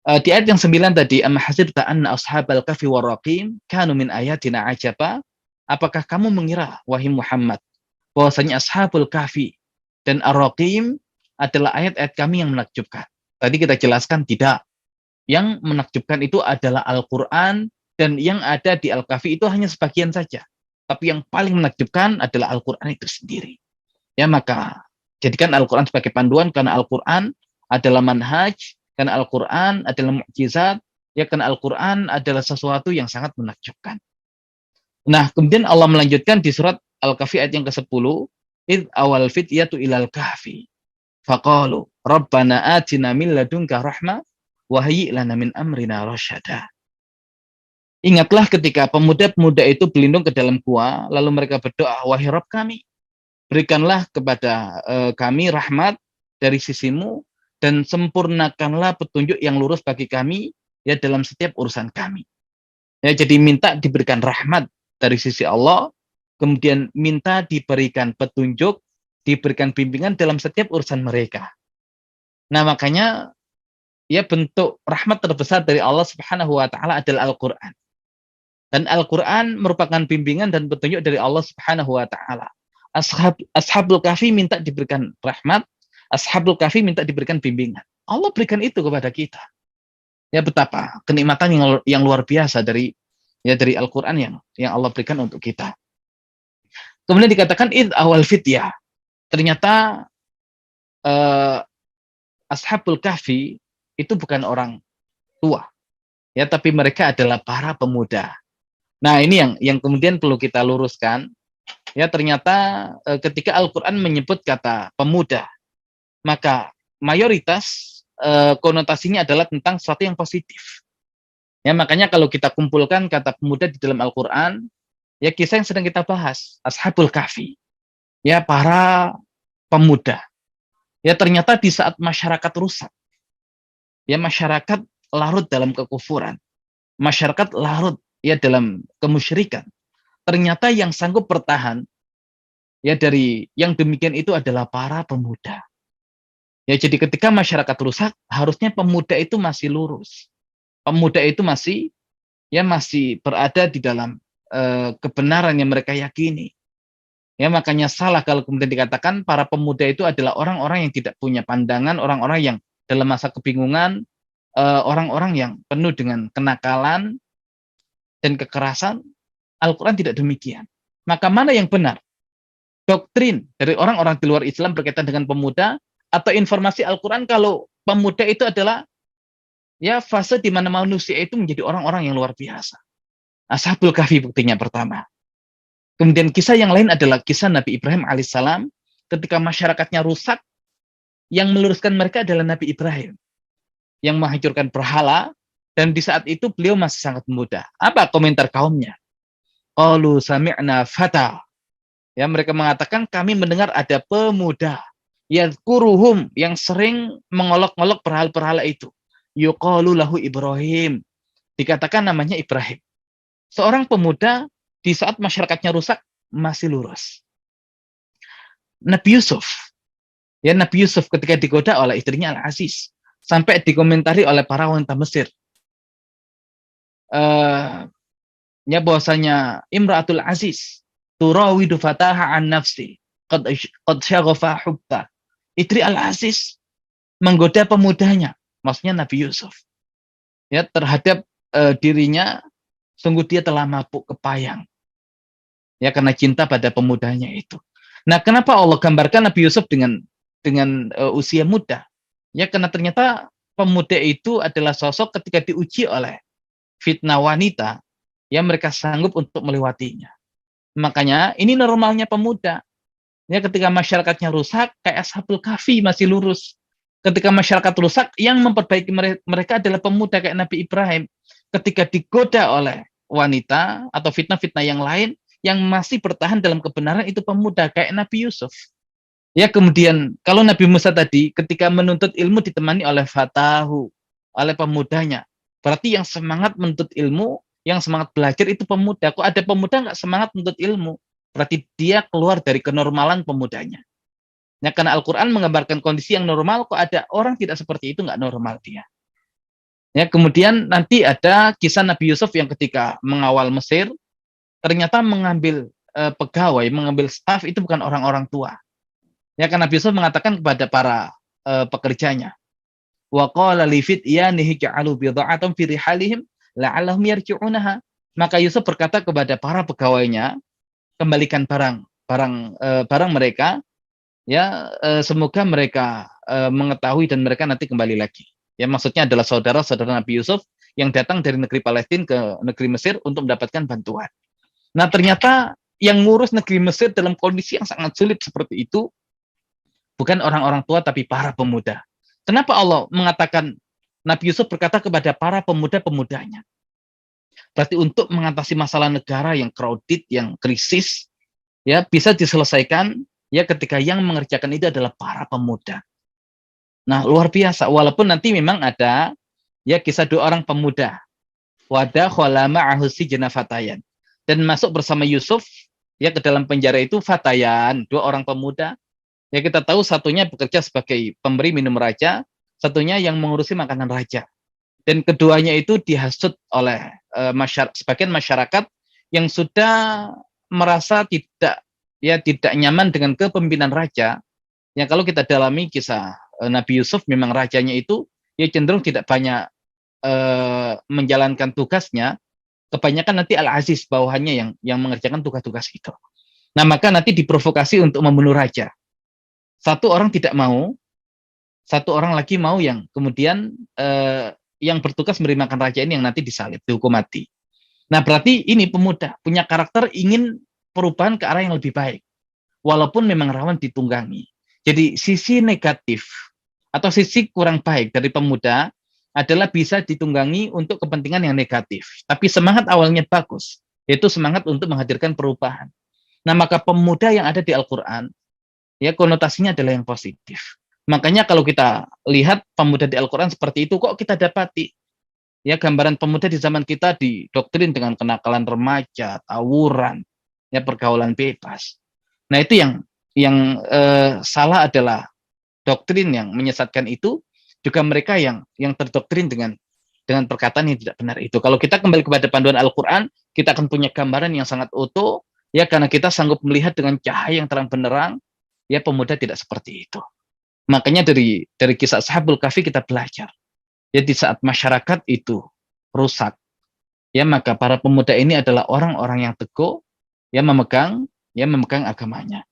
Di ayat yang 9 tadi, am hasibta anna ashabal kahfi waraqim kanu min ayatina ajaba? Apakah kamu mengira, wahai Muhammad, bahwasanya ashabul kahfi dan ar-raqim adalah ayat-ayat kami yang menakjubkan? Tadi kita jelaskan tidak. Yang menakjubkan itu adalah Al-Qur'an, dan yang ada di Al-Kahfi itu hanya sebagian saja. Tapi yang paling menakjubkan adalah Al-Qur'an itu sendiri. Ya, maka jadikan Al-Quran sebagai panduan, karena Al-Quran adalah manhaj, karena Al-Quran adalah mukjizat, ya, karena Al-Quran adalah sesuatu yang sangat menakjubkan. Nah, kemudian Allah melanjutkan di surat Al-Kahfi ayat yang ke-10, id awal fityatu ilal kahfi faqalu rabbana atina min ladunka rahmah wa hayyi' lana min amrina rasyada. Ingatlah ketika pemuda-pemuda itu berlindung ke dalam gua, lalu mereka berdoa, wahai Rabb kami, berikanlah kepada kami rahmat dari sisimu, dan sempurnakanlah petunjuk yang lurus bagi kami, ya, dalam setiap urusan kami. Ya, jadi minta diberikan rahmat dari sisi Allah, kemudian minta diberikan petunjuk, diberikan bimbingan dalam setiap urusan mereka. Nah, makanya ya, bentuk rahmat terbesar dari Allah Subhanahu wa taala adalah Al-Qur'an. Dan Al-Qur'an merupakan bimbingan dan petunjuk dari Allah Subhanahu wa taala. Ashabul kahfi minta diberikan rahmat, ashabul kahfi minta diberikan bimbingan. Allah berikan itu kepada kita. Ya, betapa kenikmatan yang luar biasa dari Al-Qur'an yang Allah berikan untuk kita. Kemudian dikatakan id awal fityah. Ternyata eh, ashabul kahfi itu bukan orang tua. Ya, tapi mereka adalah para pemuda. Nah, ini yang kemudian perlu kita luruskan. Ya, ternyata ketika Al-Quran menyebut kata pemuda, maka mayoritas konotasinya adalah tentang sesuatu yang positif. Ya, makanya kalau kita kumpulkan kata pemuda di dalam Al-Quran, ya, kisah yang sedang kita bahas, Ashabul Kahfi, ya, para pemuda. Ya, ternyata di saat masyarakat rusak, ya, masyarakat larut dalam kekufuran, masyarakat larut, ya, dalam kemusyrikan, ternyata yang sanggup bertahan, ya, dari yang demikian itu adalah para pemuda. Ya, jadi ketika masyarakat rusak, harusnya pemuda itu masih lurus. Pemuda itu masih berada di dalam kebenaran yang mereka yakini. Ya, makanya salah kalau kemudian dikatakan para pemuda itu adalah orang-orang yang tidak punya pandangan, orang-orang yang dalam masa kebingungan, orang-orang yang penuh dengan kenakalan dan kekerasan. Al-Quran tidak demikian. Maka mana yang benar? Doktrin dari orang-orang di luar Islam berkaitan dengan pemuda, atau informasi Al-Quran kalau pemuda itu adalah, ya, fase di mana manusia itu menjadi orang-orang yang luar biasa. Ashabul Kahfi buktinya pertama. Kemudian kisah yang lain adalah kisah Nabi Ibrahim alaihissalam ketika masyarakatnya rusak, yang meluruskan mereka adalah Nabi Ibrahim yang menghancurkan berhala, dan di saat itu beliau masih sangat muda. Apa komentar kaumnya? Qalu sami'na fata. Ya, mereka mengatakan kami mendengar ada pemuda yadhkuruhum yang sering mengolok-olok berhala-berhala itu. Yuqalu lahu Ibrahim. Dikatakan namanya Ibrahim. Seorang pemuda di saat masyarakatnya rusak masih lurus. Nabi Yusuf. Ya, Nabi Yusuf ketika digoda oleh istrinya Al-Aziz, sampai dikomentari oleh para wanita Mesir. Ya, bahwasanya Imra'atul Aziz turawidu fataha an nafsi qad syaghafa hubba. Istri Al-Aziz menggoda pemudanya, maksudnya Nabi Yusuf, ya, terhadap dirinya, sungguh dia telah mabuk kepayang, ya, karena cinta pada pemudanya itu. Nah, kenapa Allah gambarkan Nabi Yusuf dengan usia muda? Ya, karena ternyata pemuda itu adalah sosok ketika diuji oleh fitnah wanita, ya, mereka sanggup untuk melewatinya. Makanya ini normalnya pemuda. Ya, ketika masyarakatnya rusak, kayak Ashabul Kahfi masih lurus. Ketika masyarakat rusak, yang memperbaiki mereka adalah pemuda kayak Nabi Ibrahim. Ketika digoda oleh wanita atau fitnah-fitnah yang lain, yang masih bertahan dalam kebenaran itu pemuda kayak Nabi Yusuf. Ya, kemudian kalau Nabi Musa tadi ketika menuntut ilmu ditemani oleh fatahu, oleh pemudanya. Berarti yang semangat menuntut ilmu, yang semangat belajar itu pemuda. Kok ada pemuda nggak semangat menuntut ilmu? Berarti dia keluar dari kenormalan pemudanya. Ya, karena Al-Quran menggambarkan kondisi yang normal, kok ada orang tidak seperti itu, nggak normal dia. Ya, kemudian nanti ada kisah Nabi Yusuf yang ketika mengawal Mesir, ternyata mengambil pegawai, mengambil staf itu bukan orang-orang tua. Ya, kan Nabi Yusuf mengatakan kepada para pekerjanya, wa qala li fityanihi ja'alu bidha'atan fi rihalihim la'allahum yarji'unaha. Maka Yusuf berkata kepada para pegawainya, kembalikan barang mereka, ya, semoga mereka mengetahui dan mereka nanti kembali lagi. Ya, maksudnya adalah saudara-saudara Nabi Yusuf yang datang dari negeri Palestina ke negeri Mesir untuk mendapatkan bantuan. Nah, ternyata yang ngurus negeri Mesir dalam kondisi yang sangat sulit seperti itu bukan orang-orang tua tapi para pemuda. Kenapa Allah mengatakan Nabi Yusuf berkata kepada para pemuda-pemudanya? Berarti untuk mengatasi masalah negara yang crowded, yang krisis, ya bisa diselesaikan ya ketika yang mengerjakan itu adalah para pemuda. Nah, luar biasa. Walaupun nanti memang ada ya kisah dua orang pemuda. Wadah kholama ahusi jenafatayan. Dan masuk bersama Yusuf ya ke dalam penjara itu fatayan, dua orang pemuda. Ya kita tahu satunya bekerja sebagai pemberi minum raja, satunya yang mengurusi makanan raja. Dan keduanya itu dihasut oleh sebagian masyarakat yang sudah merasa tidak nyaman dengan kepemimpinan raja. Yang kalau kita dalami kisah Nabi Yusuf, memang rajanya itu ya cenderung tidak banyak menjalankan tugasnya, kebanyakan nanti Al-Aziz bawahannya yang mengerjakan tugas-tugas itu. Nah, maka nanti diprovokasi untuk membunuh raja. Satu orang tidak mau, satu orang lagi mau yang kemudian yang bertugas memberi makan raja ini yang nanti disalib, dihukum mati. Nah, berarti ini pemuda punya karakter ingin perubahan ke arah yang lebih baik, walaupun memang rawan ditunggangi. Jadi sisi negatif atau sisi kurang baik dari pemuda adalah bisa ditunggangi untuk kepentingan yang negatif. Tapi semangat awalnya bagus, yaitu semangat untuk menghadirkan perubahan. Nah, maka pemuda yang ada di Al-Quran, ya konotasinya adalah yang positif. Makanya kalau kita lihat pemuda di Al-Quran seperti itu, kok kita dapati ya gambaran pemuda di zaman kita didoktrin dengan kenakalan remaja, tawuran, ya pergaulan bebas. Nah, itu yang salah adalah doktrin yang menyesatkan itu, juga mereka yang terdoktrin dengan perkataan yang tidak benar itu. Kalau kita kembali kepada panduan Al-Quran, kita akan punya gambaran yang sangat utuh, ya karena kita sanggup melihat dengan cahaya yang terang benderang, ya pemuda tidak seperti itu. Makanya dari kisah Ashabul Kahfi kita belajar. Ya di saat masyarakat itu rusak, ya maka para pemuda ini adalah orang-orang yang teguh, ya memegang agamanya.